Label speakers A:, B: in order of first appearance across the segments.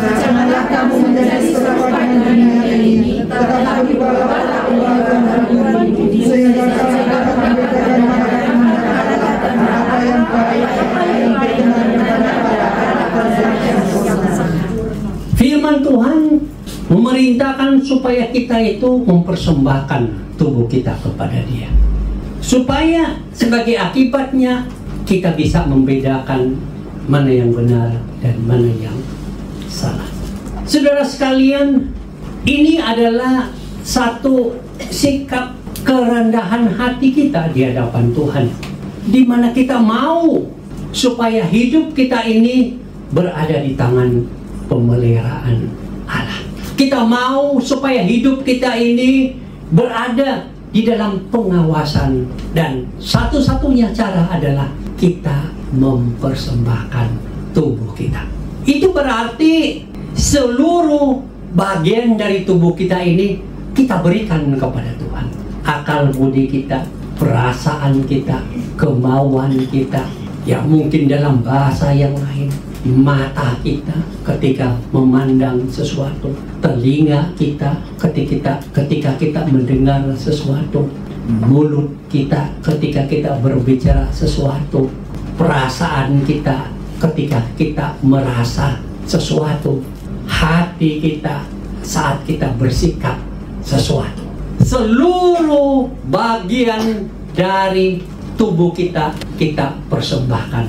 A: Janganlah kamu menjadi serupa dunia ini, tetapi bawalah keluarga sehingga kamu dapat membedakan apa yang baik, apa yang benar kepada
B: Firman Tuhan memerintahkan supaya kita itu mempersembahkan tubuh kita kepada Dia, supaya sebagai akibatnya kita bisa membedakan mana yang benar dan mana yang salah. Saudara sekalian, ini adalah satu sikap kerendahan hati kita di hadapan Tuhan, di mana kita mau supaya hidup kita ini berada di tangan pemeliharaan Allah. Kita mau supaya hidup kita ini berada di dalam pengawasan, dan satu-satunya cara adalah kita mempersembahkan tubuh kita. Itu berarti seluruh bagian dari tubuh kita ini kita berikan kepada Tuhan. Akal budi kita, perasaan kita, kemauan kita, ya mungkin dalam bahasa yang lain, mata kita ketika memandang sesuatu, telinga kita ketika kita mendengar sesuatu, mulut kita ketika kita berbicara sesuatu, perasaan kita ketika kita merasa sesuatu, hati kita saat kita bersikap sesuatu. Seluruh bagian dari tubuh kita persembahkan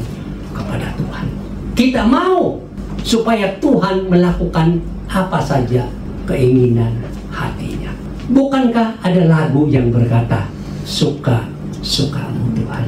B: kepada Tuhan. Kita mau supaya Tuhan melakukan apa saja keinginan hatinya. Bukankah ada lagu yang berkata, suka-sukamu Tuhan?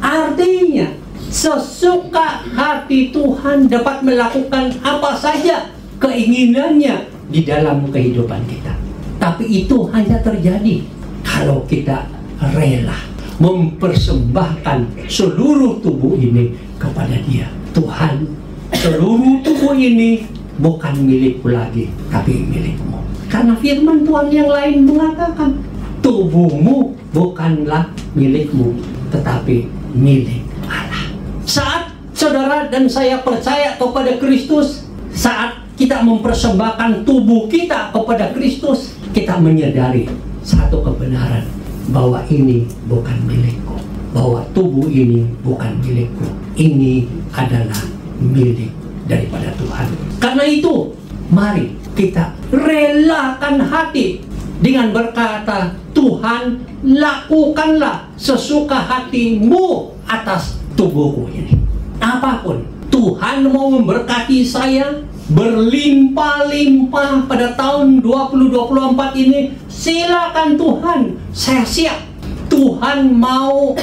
B: Artinya sesuka hati Tuhan dapat melakukan apa saja keinginannya di dalam kehidupan kita. Tapi itu hanya terjadi kalau kita rela mempersembahkan seluruh tubuh ini kepada Dia. Tuhan, seluruh tubuh ini bukan milikku lagi, tapi milikmu. Karena firman Tuhan yang lain mengatakan, tubuhmu bukanlah milikmu, tetapi milik Allah. Saat saudara dan saya percaya kepada Kristus, saat kita mempersembahkan tubuh kita kepada Kristus, kita menyadari satu kebenaran, bahwa ini bukan milikku, bahwa tubuh ini bukan milikku, ini adalah milik daripada Tuhan. Karena itu, mari kita relakan hati dengan berkata, Tuhan, lakukanlah sesuka hatimu atas tubuhku ini. Apapun, Tuhan mau memberkati saya berlimpah-limpah pada tahun 2024 ini, silakan Tuhan, saya siap. Tuhan mau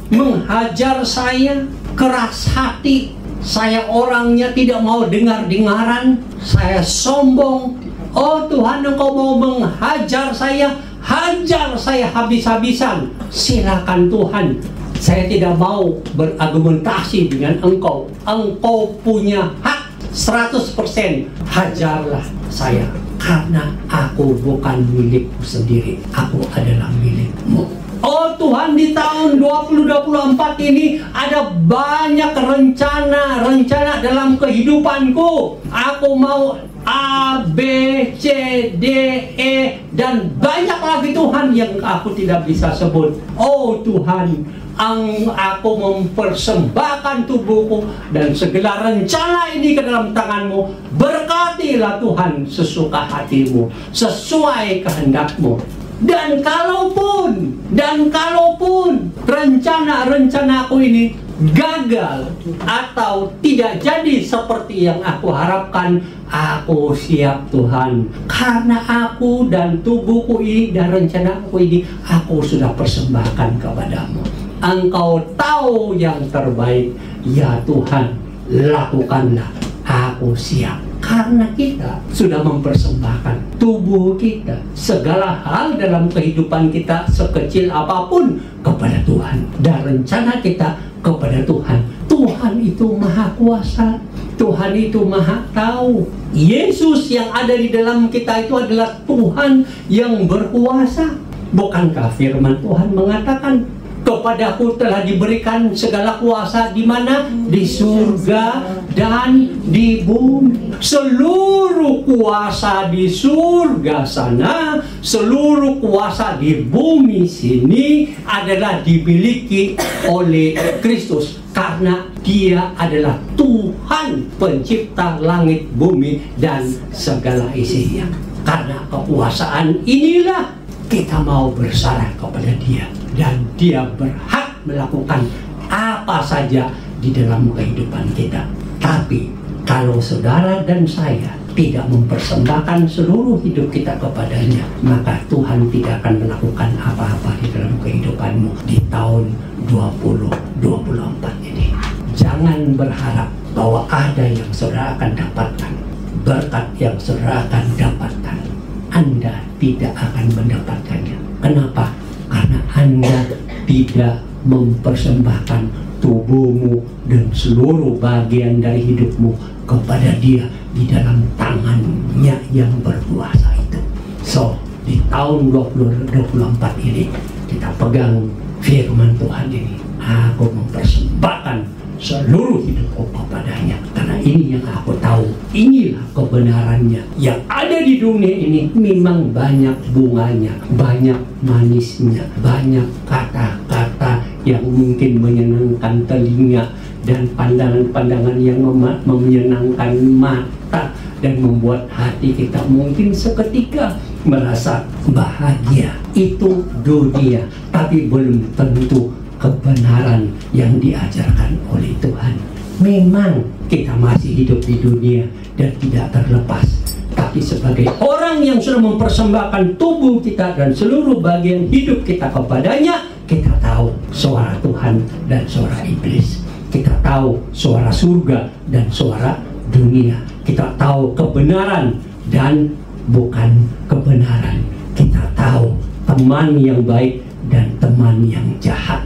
B: menghajar saya, keras hati, saya orangnya tidak mau dengar-dengaran, saya sombong. Oh Tuhan, Engkau mau menghajar saya, hajar saya habis-habisan. Silakan Tuhan, saya tidak mau berargumentasi dengan Engkau. Engkau punya hak 100%, hajarlah saya, karena aku bukan milikku sendiri, aku adalah milikmu. Oh Tuhan, di tahun 2024 ini ada banyak rencana dalam kehidupanku. Aku mau A, B, C, D, E, dan banyak lagi Tuhan yang aku tidak bisa sebut. Oh Tuhan, aku mempersembahkan tubuhku dan segala rencana ini ke dalam tangan-Mu. Berkatilah Tuhan sesuka hati-Mu, sesuai kehendak-Mu. Dan kalaupun rencana-rencanaku ini gagal atau tidak jadi seperti yang aku harapkan, aku siap Tuhan, karena aku dan tubuhku ini dan rencanaku ini aku sudah persembahkan kepadamu. Engkau tahu yang terbaik, ya Tuhan, lakukanlah, aku siap. Karena kita sudah mempersembahkan tubuh kita, segala hal dalam kehidupan kita sekecil apapun kepada Tuhan, dan rencana kita kepada Tuhan. Tuhan itu maha kuasa, Tuhan itu maha tahu. Yesus yang ada di dalam kita itu adalah Tuhan yang berkuasa. Bukankah firman Tuhan mengatakan, kepadaku telah diberikan segala kuasa di mana? Di surga dan di bumi. Seluruh kuasa di surga sana, seluruh kuasa di bumi sini adalah dimiliki oleh Kristus. Karena Dia adalah Tuhan pencipta langit, bumi, dan segala isinya. Karena kekuasaan inilah kita mau bersarah kepada Dia. Dan Dia berhak melakukan apa saja di dalam kehidupan kita. Tapi kalau saudara dan saya tidak mempersembahkan seluruh hidup kita kepadanya, maka Tuhan tidak akan melakukan apa-apa di dalam kehidupanmu di tahun 2024 ini. Jangan berharap bahwa ada yang saudara akan dapatkan, berkat yang saudara akan dapatkan. Anda tidak akan mendapatkannya. Kenapa? Karena Anda tidak mempersembahkan tubuhmu dan seluruh bagian dari hidupmu kepada Dia di dalam tangannya yang berkuasa itu. So, di tahun 2024 ini kita pegang firman Tuhan ini. Aku mempersembahkan seluruh hidupku kepadanya, karena ini yang aku tahu, inilah kebenarannya. Yang ada di dunia ini memang banyak bunganya, banyak manisnya, banyak kata-kata yang mungkin menyenangkan telinga dan pandangan-pandangan yang menyenangkan mata dan membuat hati kita mungkin seketika merasa bahagia. Itu dunia, tapi belum tentu kebenaran yang diajarkan oleh Tuhan. Memang kita masih hidup di dunia dan tidak terlepas, tapi sebagai orang yang sudah mempersembahkan tubuh kita dan seluruh bagian hidup kita kepadanya, kita tahu suara Tuhan dan suara iblis. Kita tahu suara surga dan suara dunia. Kita tahu kebenaran dan bukan kebenaran. Kita tahu teman yang baik dan teman yang jahat.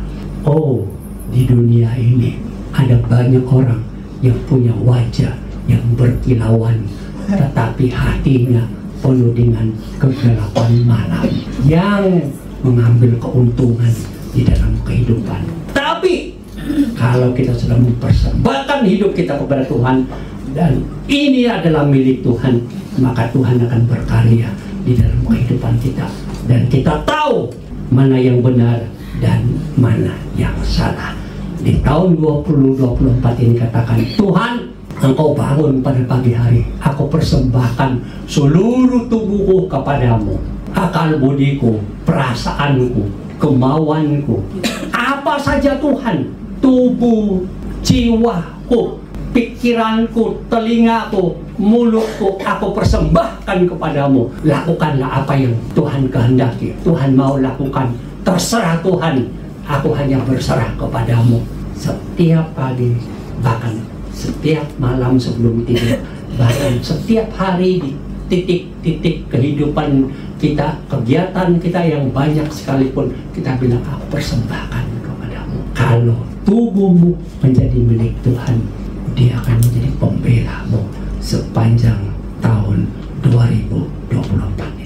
B: Oh, di dunia ini ada banyak orang yang punya wajah yang berkilauan, tetapi hatinya penuh dengan kegelapan malam yang mengambil keuntungan di dalam kehidupan. Tapi kalau kita sudah mempersembahkan hidup kita kepada Tuhan dan ini adalah milik Tuhan, maka Tuhan akan berkarya di dalam kehidupan kita dan kita tahu mana yang benar dan mana yang salah. Di tahun 2024 ini katakan, Tuhan, Engkau bangun pada pagi hari, aku persembahkan seluruh tubuhku kepadamu, akal budiku, perasaanku, kemauanku, apa saja Tuhan, tubuh, jiwaku, pikiranku, telingaku, mulutku, aku persembahkan kepadamu. Lakukanlah apa yang Tuhan kehendaki. Tuhan mau lakukan, terserah Tuhan. Aku hanya berserah kepadamu. Setiap pagi, bahkan setiap malam sebelum tidur, bahkan setiap hari di titik-titik kehidupan kita, kegiatan kita yang banyak sekalipun, kita bilang, aku persembahkan kepadamu. Kalau tubuhmu menjadi milik Tuhan, Dia akan menjadi pembelamu sepanjang tahun 2024.